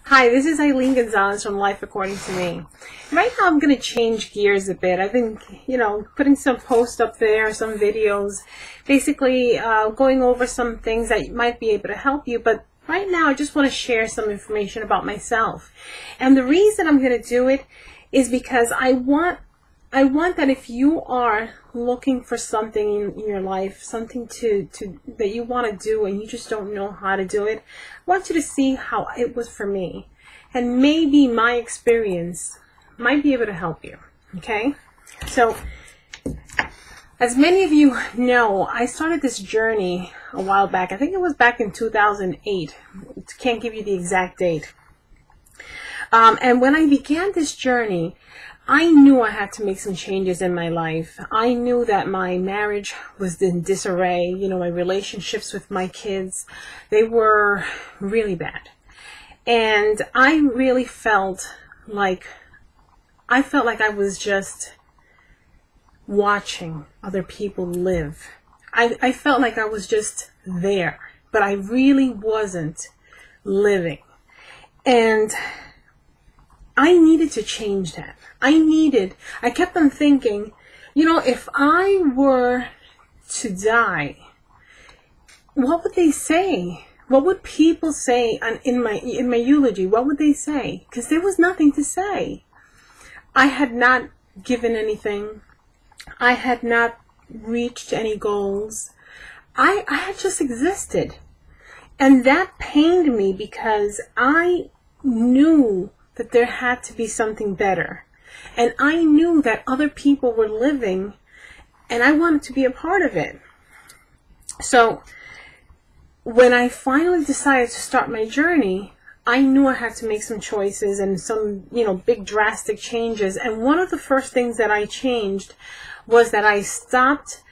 Hi, this is Eileen Gonzalez from Life According to Me. Right now I'm going to change gears a bit. I've been, putting some posts up there, some videos, basically going over some things that might be able to help you. But right now I just want to share some information about myself. And the reason I'm going to do it is because I want that if you are looking for something in your life, something that you want to do and you just don't know how to do it, I want you to see how it was for me. And maybe my experience might be able to help you, okay? So, as many of you know, I started this journey a while back. I think it was back in 2008. Can't give you the exact date. And when I began this journey, I knew I had to make some changes in my life. I knew that my marriage was in disarray. My relationships with my kids, they were really bad. And I really felt like I was just watching other people live. I felt like I was just there, but I really wasn't living. And I needed to change that. I kept on thinking, if I were to die, what would they say? What would people say in my eulogy? What would they say? Because there was nothing to say. I had not given anything. I had not reached any goals. I had just existed. And that pained me because I knew that there had to be something better. And I knew that other people were living, and I wanted to be a part of it. So when I finally decided to start my journey, I knew I had to make some choices and some, big drastic changes. And one of the first things that I changed was that I stopped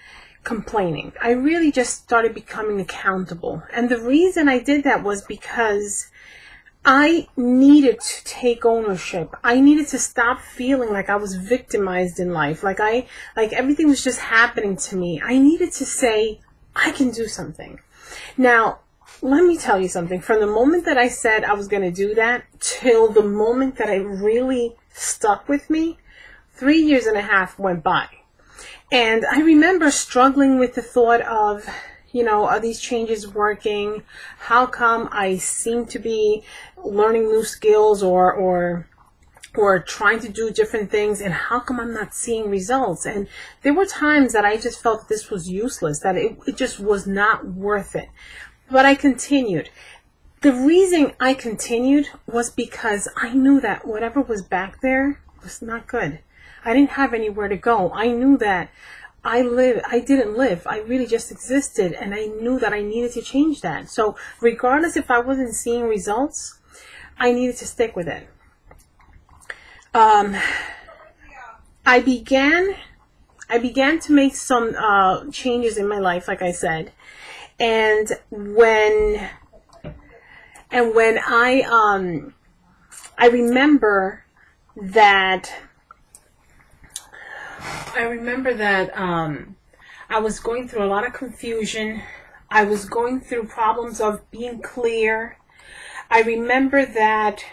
complaining. I really just started becoming accountable. And the reason I did that was because I needed to take ownership. I needed to stop feeling like I was victimized in life, like everything was just happening to me. I needed to say, I can do something. Now, let me tell you something. From the moment that I said I was going to do that till the moment that it really stuck with me, 3 years and a half went by. And I remember struggling with the thought of, are these changes working? How come I seem to be learning new skills or trying to do different things, and how come I'm not seeing results? And there were times that I just felt this was useless, that it just was not worth it. But I continued. The reason I continued was because I knew that whatever was back there was not good. I didn't have anywhere to go. I knew that I didn't live. I really just existed, and I knew that I needed to change that. So regardless if I wasn't seeing results, I needed to stick with it. I began to make some changes in my life, like I said, and when I remember that I was going through a lot of confusion. I was going through problems of being clear. I remember that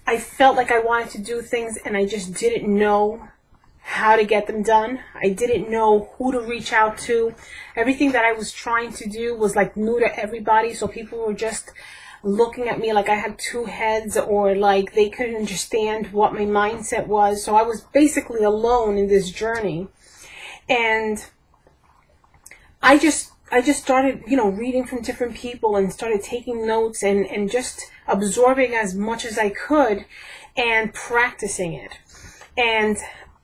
I felt like I wanted to do things and I just didn't know how to get them done. I didn't know who to reach out to. Everything that I was trying to do was like new to everybody, so people were just looking at me like I had two heads, or like they couldn't understand what my mindset was. So I was basically alone in this journey. And I just started, reading from different people and started taking notes and just absorbing as much as I could and practicing it. And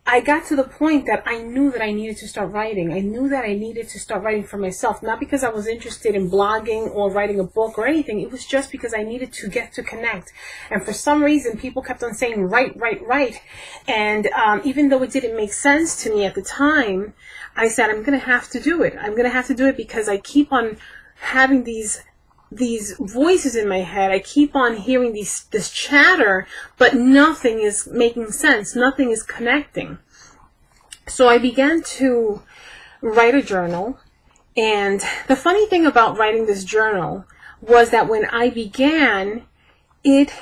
I got to the point that I knew that I needed to start writing. I knew that I needed to start writing for myself, not because I was interested in blogging or writing a book or anything. It was just because I needed to get to connect. And for some reason, people kept on saying, write, write, write. And even though it didn't make sense to me at the time, I said, I'm going to have to do it. I'm going to have to do it because I keep on having these voices in my head. I keep on hearing this chatter, but nothing is making sense. Nothing is connecting. So I began to write a journal. And the funny thing about writing this journal was that when I began, it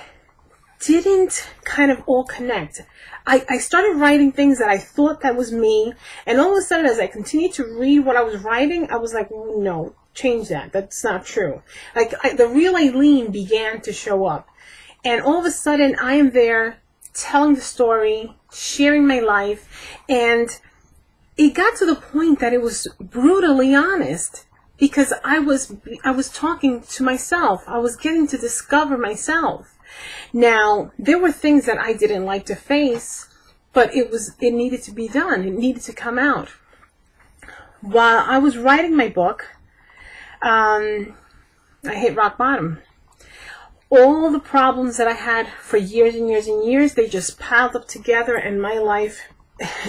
didn't kind of all connect. I started writing things that I thought that was me, and all of a sudden, as I continued to read what I was writing, I was like, no, change that. That's not true. Like, the real Eileen began to show up. And all of a sudden, I am there telling the story, sharing my life, and it got to the point that it was brutally honest, because I was talking to myself. I was getting to discover myself. Now, there were things that I didn't like to face, but it needed to be done. It needed to come out. While I was writing my book, I hit rock bottom. All the problems that I had for years and years and years, they just piled up together, and my life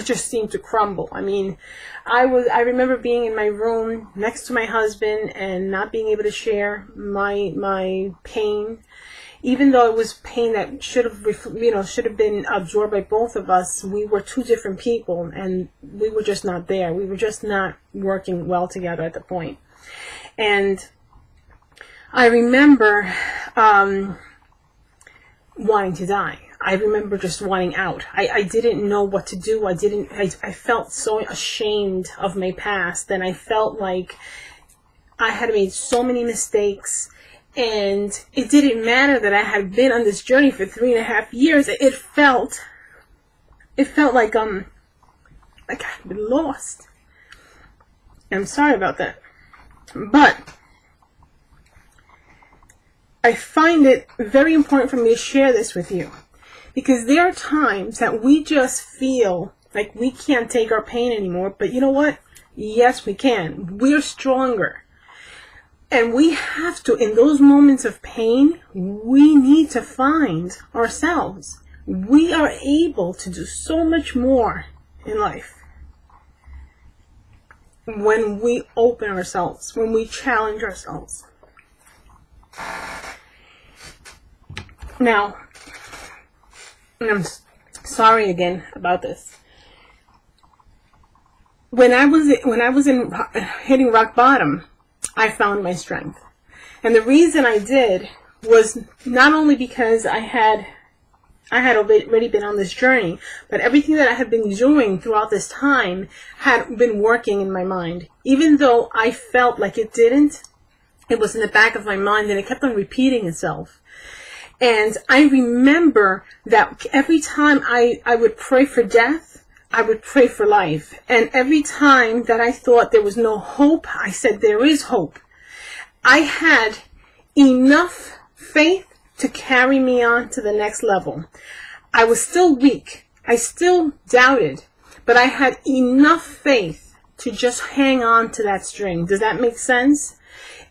just seemed to crumble. I mean, I remember being in my room next to my husband and not being able to share my pain. Even though it was pain that should have been absorbed by both of us, we were two different people, and we were just not there. We were just not working well together at the point. And I remember wanting to die. I remember just wanting out. I didn't know what to do. I felt so ashamed of my past, and I felt like I had made so many mistakes. And it didn't matter that I had been on this journey for 3.5 years. It felt like I had been lost. I'm sorry about that. But I find it very important for me to share this with you, because there are times that we just feel like we can't take our pain anymore. But you know what? Yes, we can. We're stronger. And we have to, in those moments of pain, we need to find ourselves. We are able to do so much more in life when we open ourselves, when we challenge ourselves. Now, and I'm sorry again about this. When I was hitting rock bottom, I found my strength. And the reason I did was not only because I had already been on this journey, but everything that I had been doing throughout this time had been working in my mind. Even though I felt like it didn't, it was in the back of my mind, and it kept on repeating itself. And I remember that every time I would pray for death, I would pray for life. And every time that I thought there was no hope, I said there is hope. I had enough faith to carry me on to the next level. I was still weak. I still doubted. But I had enough faith to just hang on to that string. Does that make sense?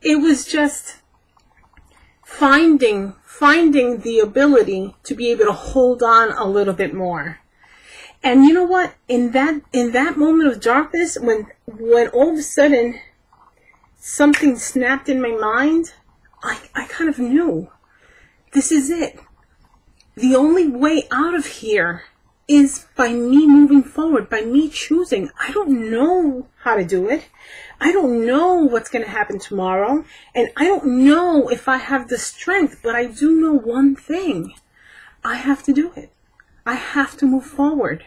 It was just finding the ability to be able to hold on a little bit more. And you know what? In that moment of darkness, when all of a sudden something snapped in my mind, I kind of knew, this is it. The only way out of here is by me moving forward, by me choosing. I don't know how to do it. I don't know what's going to happen tomorrow. And I don't know if I have the strength, but I do know one thing. I have to do it. I have to move forward.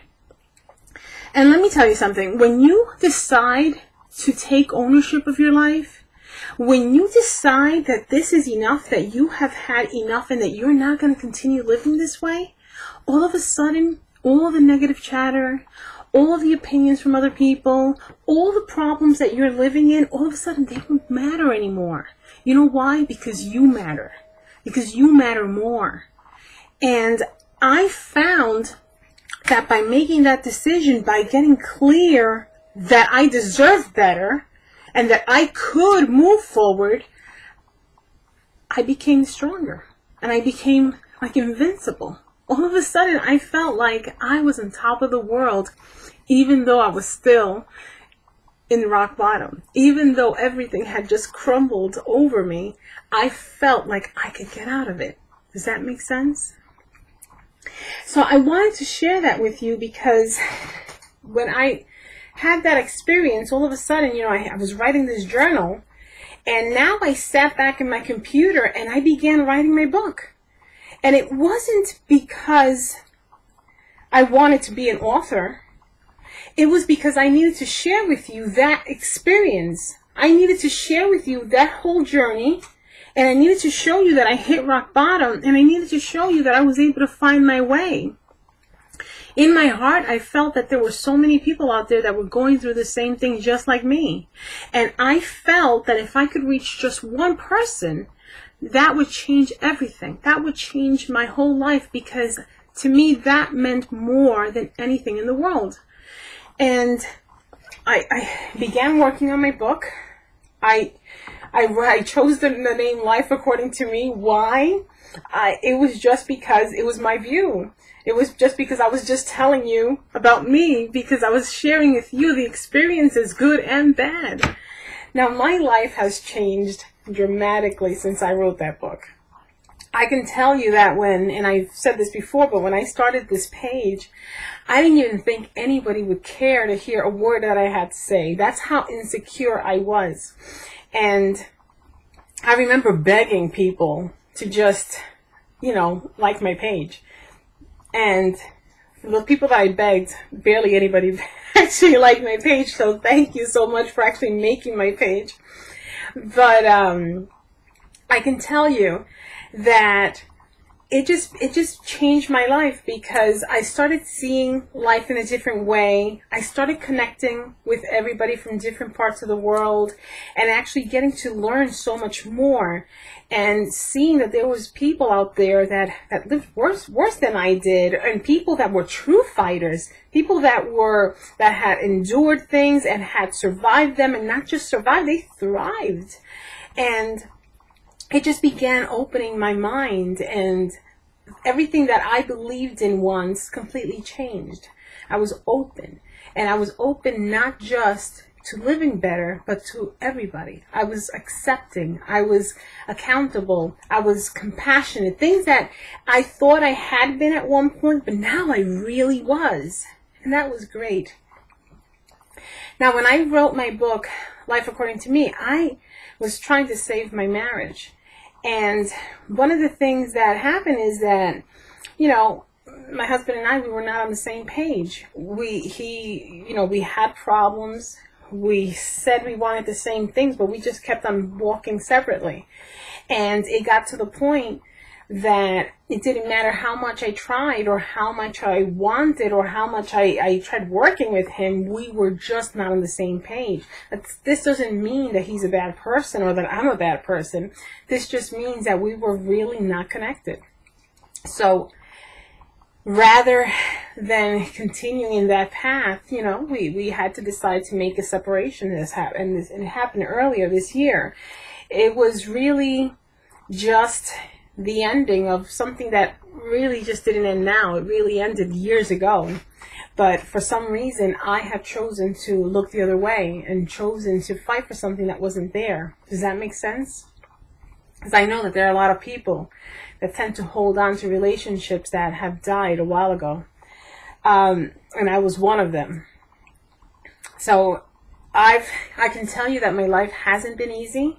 And let me tell you something. When you decide to take ownership of your life, when you decide that this is enough, that you have had enough, and that you're not going to continue living this way, all of a sudden, all the negative chatter, all of the opinions from other people, all the problems that you're living in, all of a sudden they don't matter anymore. You know why? Because you matter. Because you matter more. And I found that by making that decision, by getting clear that I deserve better and that I could move forward, I became stronger and I became like invincible. All of a sudden, I felt like I was on top of the world, even though I was still in rock bottom. Even though everything had just crumbled over me, I felt like I could get out of it. Does that make sense? So I wanted to share that with you because when I had that experience, all of a sudden, I was writing this journal, And now I sat back in my computer and I began writing my book. And it wasn't because I wanted to be an author. It was because I needed to share with you that experience. I needed to share with you that whole journey. And I needed to show you that I hit rock bottom. And I needed to show you that I was able to find my way. In my heart, I felt that there were so many people out there that were going through the same thing just like me. And I felt that if I could reach just one person, that would change everything. That would change my whole life, because to me, that meant more than anything in the world. And I began working on my book. I chose the name Life According to Me. Why? It was just because it was my view. It was just because I was just telling you about me, because I was sharing with you the experiences, good and bad. Now, my life has changed dramatically since I wrote that book. I can tell you that and I've said this before, but when I started this page, I didn't even think anybody would care to hear a word that I had to say. That's how insecure I was. And I remember begging people to just, like my page. And the people that I begged, barely anybody actually liked my page. So thank you so much for actually making my page. But I can tell you that it just changed my life, because I started seeing life in a different way. I started connecting with everybody from different parts of the world, and actually getting to learn so much more, and seeing that there was people out there that lived worse than I did, and people that were true fighters, people that had endured things and had survived them, and not just survived, they thrived. And it just began opening my mind, and everything that I believed in once completely changed. I was open, and I was open not just to living better, but to everybody. I was accepting, I was accountable, I was compassionate, things that I thought I had been at one point, but now I really was, and that was great. Now, when I wrote my book, Life According to Me, I was trying to save my marriage. And one of the things that happened is that, my husband and I, we were not on the same page. We had problems. We said we wanted the same things, but we just kept on walking separately. And it got to the point that it didn't matter how much I tried, or how much I wanted, or how much I tried working with him, we were just not on the same page. This doesn't mean that he's a bad person or that I'm a bad person. This just means that we were really not connected. So rather than continuing in that path, we had to decide to make a separation. And it happened earlier this year. It was really just the ending of something that really just didn't end now. It really ended years ago. But for some reason, I have chosen to look the other way and chosen to fight for something that wasn't there. Does that make sense? Because I know that there are a lot of people that tend to hold on to relationships that have died a while ago. And I was one of them. So I can tell you that my life hasn't been easy.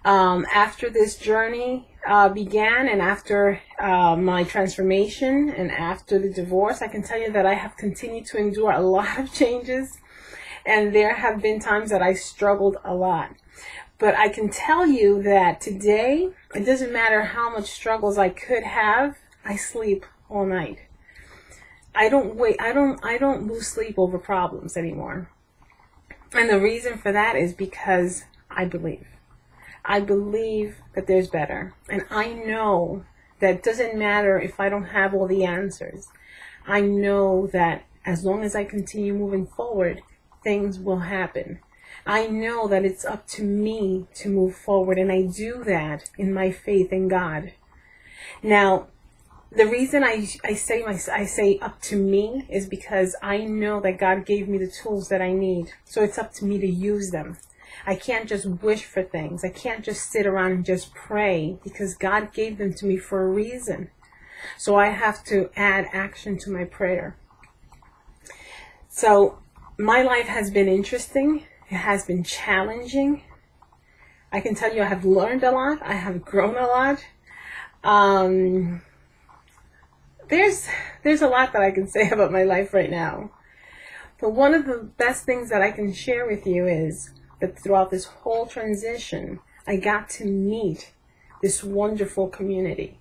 After this journey began, and after my transformation, and after the divorce, I can tell you that I have continued to endure a lot of changes, and there have been times that I struggled a lot. But I can tell you that today, it doesn't matter how much struggles I could have, I sleep all night. I don't lose sleep over problems anymore. And the reason for that is because I believe. I believe that there's better. And I know that it doesn't matter if I don't have all the answers. I know that as long as I continue moving forward, things will happen. I know that it's up to me to move forward, and I do that in my faith in God. Now, the reason I say up to me is because I know that God gave me the tools that I need. So it's up to me to use them. I can't just wish for things. I can't just sit around and just pray, because God gave them to me for a reason. So I have to add action to my prayer. So my life has been interesting. It has been challenging. I can tell you I have learned a lot. I have grown a lot. There's a lot that I can say about my life right now. But one of the best things that I can share with you is that throughout this whole transition, I got to meet this wonderful community.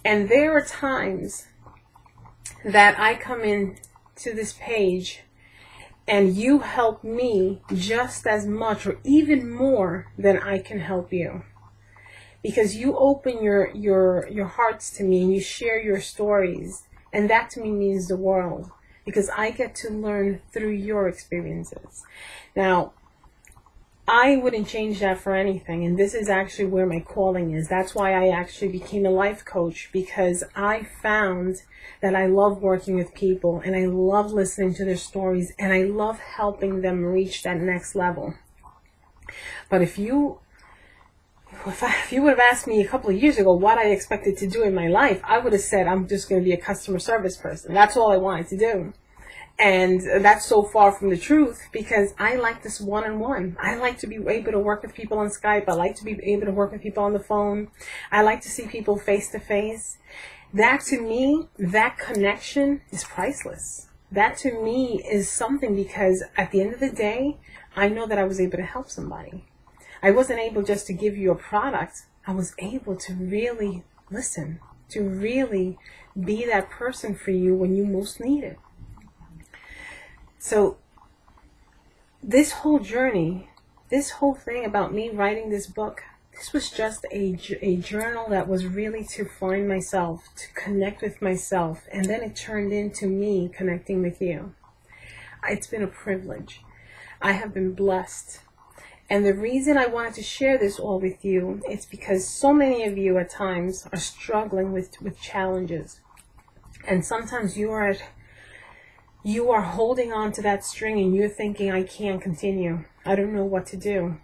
And there are times that I come in to this page and you help me just as much or even more than I can help you. Because you open your hearts to me and you share your stories. And that to me means the world. Because I get to learn through your experiences. Now, I wouldn't change that for anything. And this is actually where my calling is. That's why I actually became a life coach. Because I found that I love working with people. And I love listening to their stories. And I love helping them reach that next level. But if you would have asked me a couple of years ago what I expected to do in my life, I would have said I'm just going to be a customer service person. That's all I wanted to do. And that's so far from the truth because I like this one-on-one. I like to be able to work with people on Skype. I like to be able to work with people on the phone. I like to see people face-to-face. That to me, that connection is priceless. That to me is something because at the end of the day, I know that I was able to help somebody. I wasn't able just to give you a product. I was able to really listen, to really be that person for you when you most need it. So this whole journey, this whole thing about me writing this book, this was just a journal that was really to find myself, to connect with myself. And then it turned into me connecting with you. It's been a privilege. I have been blessed. And the reason I wanted to share this all with you is because so many of you at times are struggling with challenges. And sometimes you are holding on to that string and you're thinking, I can't continue. I don't know what to do.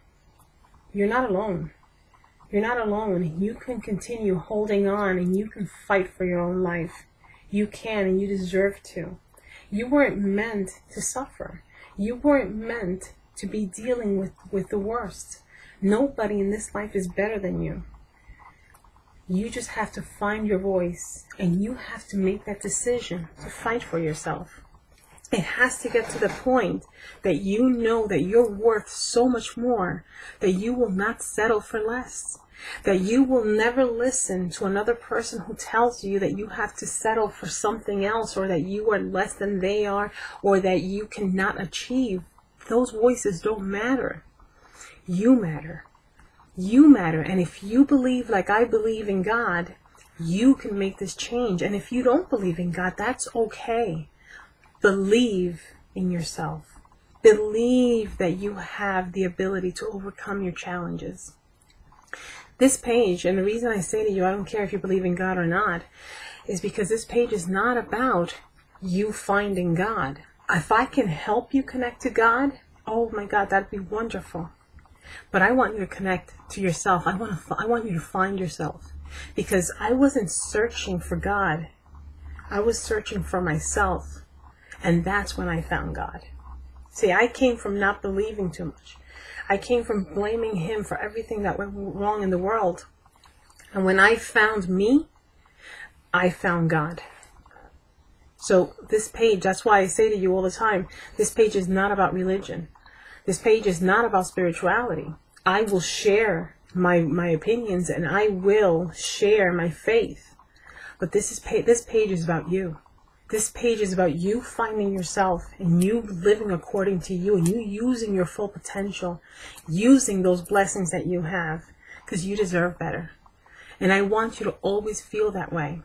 You're not alone. You're not alone. You can continue holding on and you can fight for your own life. You can and you deserve to. You weren't meant to suffer. You weren't meant to be dealing with the worst. Nobody in this life is better than you. You just have to find your voice and you have to make that decision to fight for yourself. It has to get to the point that you know that you're worth so much more that you will not settle for less. That you will never listen to another person who tells you that you have to settle for something else or that you are less than they are or that you cannot achieve. Those voices don't matter. You matter. You matter. And if you believe like I believe in God, you can make this change. And if you don't believe in God, that's okay. Believe in yourself. Believe that you have the ability to overcome your challenges. This page, and the reason I say to you, I don't care if you believe in God or not, is because this page is not about you finding God. If I can help you connect to God, oh my God, that'd be wonderful. But I want you to connect to yourself. I want you to find yourself. Because I wasn't searching for God. I was searching for myself. And that's when I found God. See, I came from not believing too much. I came from blaming Him for everything that went wrong in the world. And when I found me, I found God. So this page, that's why I say to you all the time, this page is not about religion. This page is not about spirituality. I will share my opinions and I will share my faith. But this page is about you. This page is about you finding yourself and you living according to you and you using your full potential, using those blessings that you have because you deserve better. And I want you to always feel that way.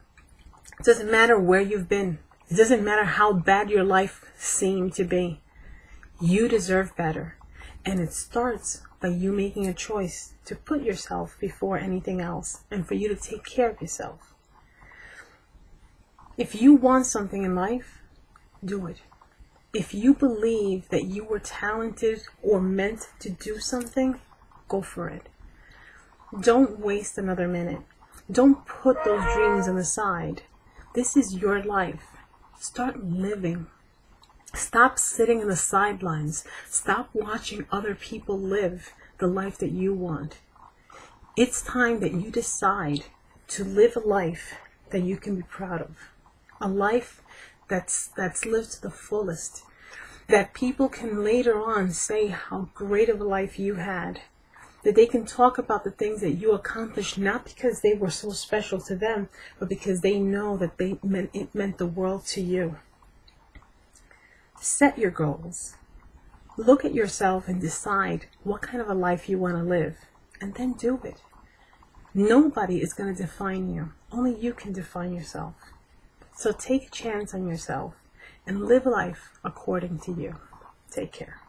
It doesn't matter where you've been. It doesn't matter how bad your life seemed to be. You deserve better. And it starts by you making a choice to put yourself before anything else and for you to take care of yourself. If you want something in life, do it. If you believe that you were talented or meant to do something, go for it. Don't waste another minute. Don't put those dreams on the side. This is your life. Start living. Stop sitting in the sidelines. Stop watching other people live. the life that you want. It's time that you decide to live a life that you can be proud of. A life that's lived to the fullest. That people can later on say how great of a life you had. That they can talk about the things that you accomplished, not because they were so special to them, but because they know that it meant the world to you. Set your goals. Look at yourself and decide what kind of a life you want to live, and then do it. Nobody is going to define you. Only you can define yourself. So take a chance on yourself and live life according to you. Take care.